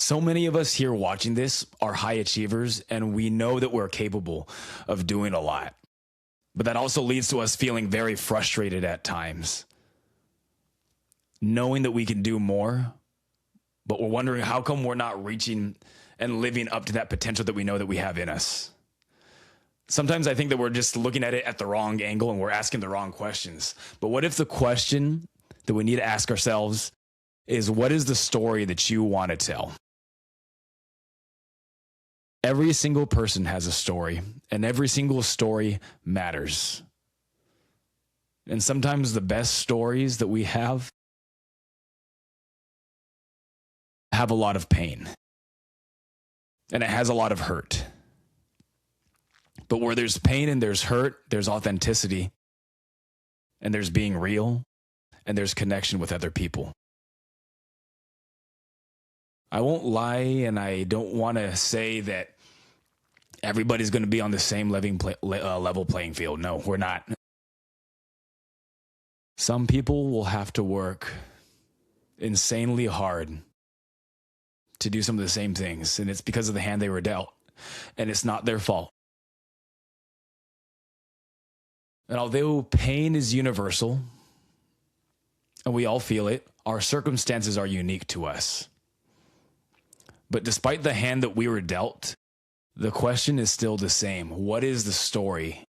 So many of us here watching this are high achievers, and we know that we're capable of doing a lot. But that also leads to us feeling very frustrated at times, knowing that we can do more, but we're wondering how come we're not reaching and living up to that potential that we know that we have in us. Sometimes I think that we're just looking at it at the wrong angle and we're asking the wrong questions. But what if the question that we need to ask ourselves is, what is the story that you want to tell? Every single person has a story, and every single story matters. And sometimes the best stories that we have a lot of pain, and it has a lot of hurt. But where there's pain and there's hurt, there's authenticity, and there's being real, and there's connection with other people. I won't lie, and I don't want to say that everybody's going to be on the same level playing field. No, we're not. Some people will have to work insanely hard to do some of the same things, and it's because of the hand they were dealt, and it's not their fault. And although pain is universal, and we all feel it, our circumstances are unique to us. But despite the hand that we were dealt, the question is still the same. What is the story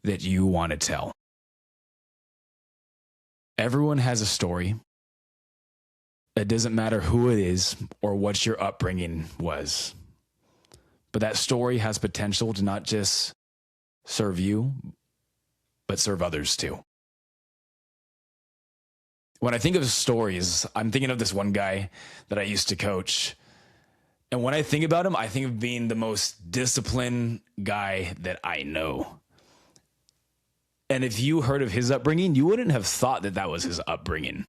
that you want to tell? Everyone has a story. It doesn't matter who it is or what your upbringing was. But that story has potential to not just serve you, but serve others too. When I think of stories, I'm thinking of this one guy that I used to coach. And when I think about him, I think of being the most disciplined guy that I know. And if you heard of his upbringing, you wouldn't have thought that that was his upbringing.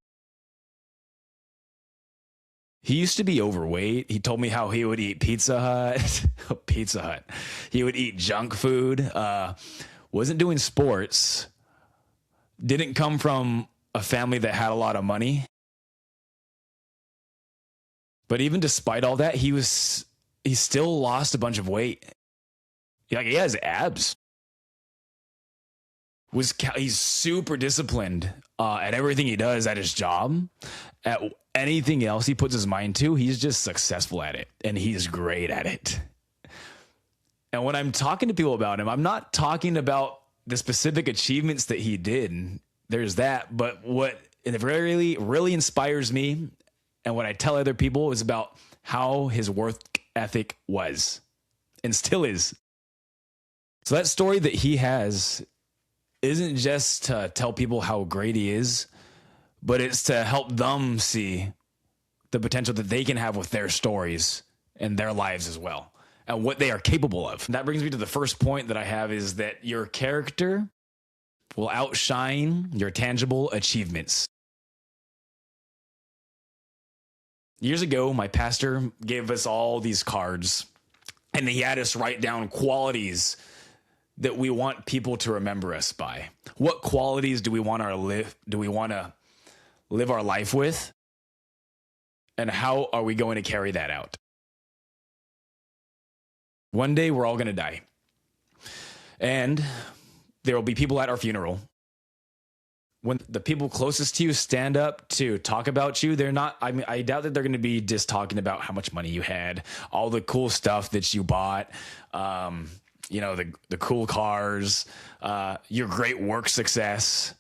He used to be overweight. He told me how he would eat Pizza Hut. Pizza Hut. He would eat junk food. Wasn't doing sports. Didn't come from a family that had a lot of money. But even despite all that, he still lost a bunch of weight. Like, he has abs. He's super disciplined at everything he does at his job. At anything else he puts his mind to, he's just successful at it, and he's great at it. And when I'm talking to people about him, I'm not talking about the specific achievements that he did. There's that, but what it really inspires me, and what I tell other people, is about how his work ethic was and still is. So that story that he has isn't just to tell people how great he is, but it's to help them see the potential that they can have with their stories and their lives as well, and what they are capable of. That brings me to the first point that I have, is that your character will outshine your tangible achievements. Years ago, my pastor gave us all these cards, and he had us write down qualities that we want people to remember us by. What qualities do we want to live our life with? And how are we going to carry that out? One day we're all going to die. And there will be people at our funeral. When the people closest to you stand up to talk about you, I doubt that they're going to be just talking about how much money you had, all the cool stuff that you bought, the cool cars, your great work success.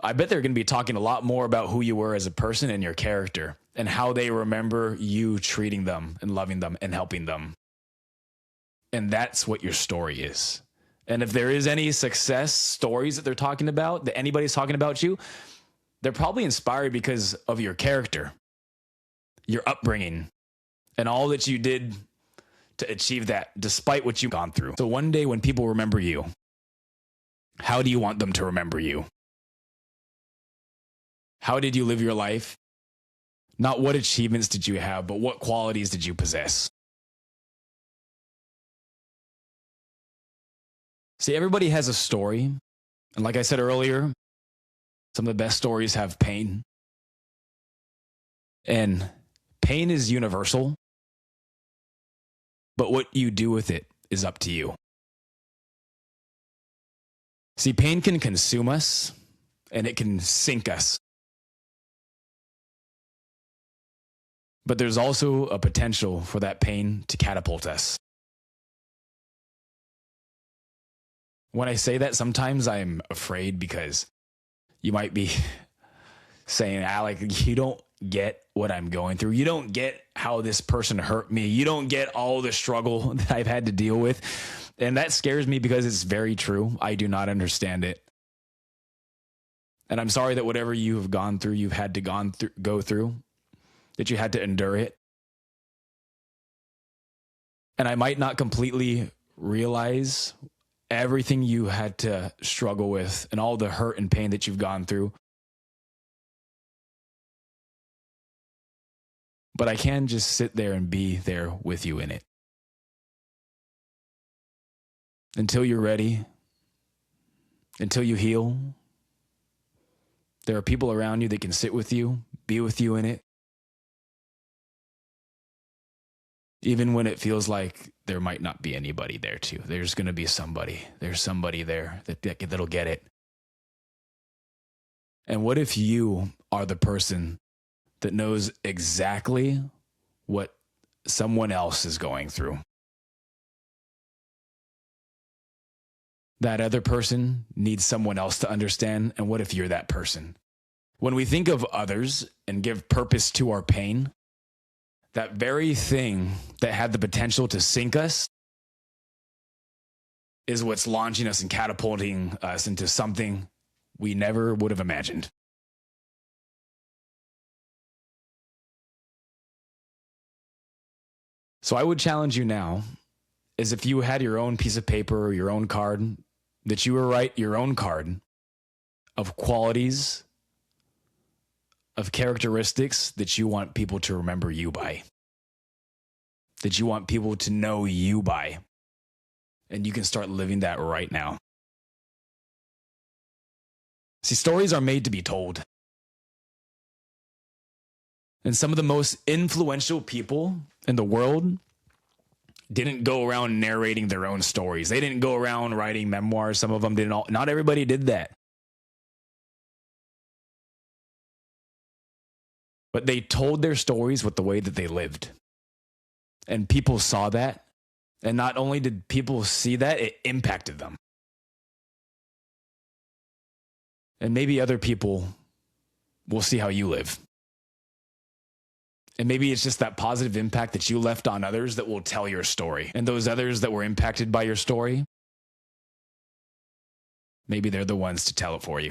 I bet they're going to be talking a lot more about who you were as a person and your character, and how they remember you treating them and loving them and helping them. And that's what your story is. And if there is any success stories that they're talking about, that anybody's talking about you, they're probably inspired because of your character, your upbringing, and all that you did to achieve that, despite what you've gone through. So one day when people remember you, how do you want them to remember you? How did you live your life? Not what achievements did you have, but what qualities did you possess? See, everybody has a story. And like I said earlier, some of the best stories have pain. And Pain is universal, but what you do with it is up to you. See, pain can consume us and it can sink us. But there's also a potential for that pain to catapult us. When I say that, sometimes I'm afraid because you might be saying, Alec, you don't get what I'm going through. You don't get how this person hurt me. You don't get all the struggle that I've had to deal with. And that scares me because it's very true. I do not understand it. And I'm sorry that whatever you have gone through, you've had to go through, that you had to endure it. And I might not completely realize everything you had to struggle with and all the hurt and pain that you've gone through. But I can just sit there and be there with you in it. Until you're ready, until you heal, there are people around you that can sit with you, be with you in it. Even when it feels like there might not be anybody there too. There's going to be somebody. There's somebody there that'll get it. And what if you are the person that knows exactly what someone else is going through? That other person needs someone else to understand. And what if you're that person? When we think of others and give purpose to our pain, that very thing that had the potential to sink us is what's launching us and catapulting us into something we never would have imagined. So I would challenge you now, as if you had your own piece of paper or your own card, that you would write your own card of qualities, of characteristics that you want people to remember you by, that you want people to know you by. And you can start living that right now. See, stories are made to be told. And some of the most influential people in the world didn't go around narrating their own stories. They didn't go around writing memoirs. Some of them didn't. Not everybody did that. But they told their stories with the way that they lived. And people saw that. And not only did people see that, it impacted them. And maybe other people will see how you live. And maybe it's just that positive impact that you left on others that will tell your story. And those others that were impacted by your story, maybe they're the ones to tell it for you.